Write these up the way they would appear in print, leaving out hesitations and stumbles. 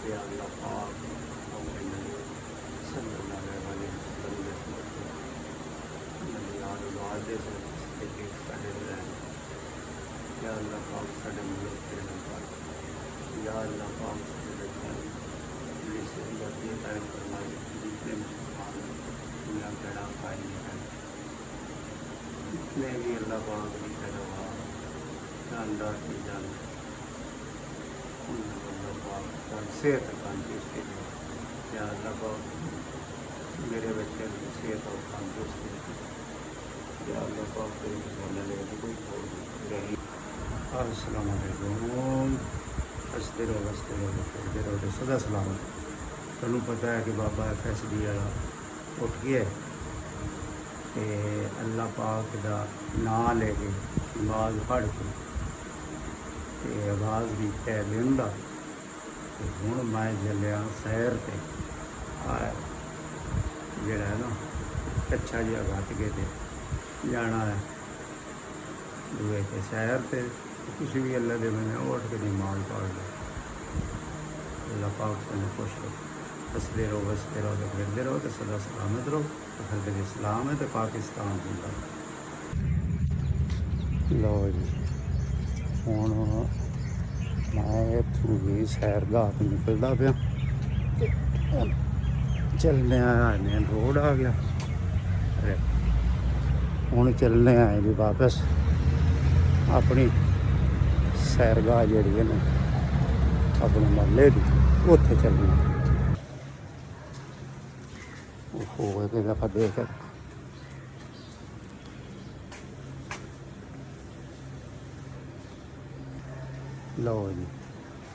या अल्लाह पाक अपने नबी सल्लल्लाहु अलैहि वसल्लम यार वादे से लेके साढ़े रहन या अल्लाह पाक साढ़े मुल्क के नंबर या अल्लाह पाक साढ़े पुलिस वर्दी कायम फरमाए जितने मुसलमान दुनिया बेड़ा कायम है जितने भी अल्लाह पाक की पैदावार जानदार की जान सेहत तंदुरुस्ती या अल्लाह पाक मेरे बच्चे की सेहत और तंदुरुस्ती या अल्लाह पाक तेरी बोलने लगे कोई रही। अस्सलाम वालेकुम हंसते रहो फिरते रहो सदा सलामत। तुहानू पता है कि बाबा FSD वाला उठ गया तो अल्लाह पाक का नाम लेके नमाज पढ़ के आवाज़ भी तय लेंदा तो हूँ मैं चलिया सैर से आया जोड़ा है ना अच्छा जहा बच के तो जाना है दुए के सैर से किसी भी अल्लाह दे मैंने उठ के नमाज पढ़ लो अल्लाह पाक से खुश रहो हंसते रहो बसते रहो तो फिरते रहो तो सदा सलामत रहो तो फिर जब इस्लाम है तो पाकिस्तान जिंदा। लो जी हूँ मैं इतों भी सैरगाह तो निकलता पाया चलने आए रोड आ गया हूँ चलने आए जी वापस अपनी सैरगाह जी है ना अपने महल्ले की उत्थे चलना हो एक दफा देख लो जी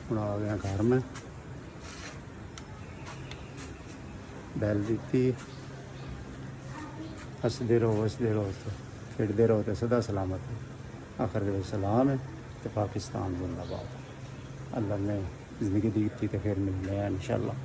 हूँ आ गया घर में बैल दी हंसते रहो फिरते रहो तो सदा सलामत आखिर के सलाम है तो पाकिस्तान जिंदाबाद। अल्लाह ने जिंदगी दी थी तो फिर मिलने हैं इंशाअल्लाह।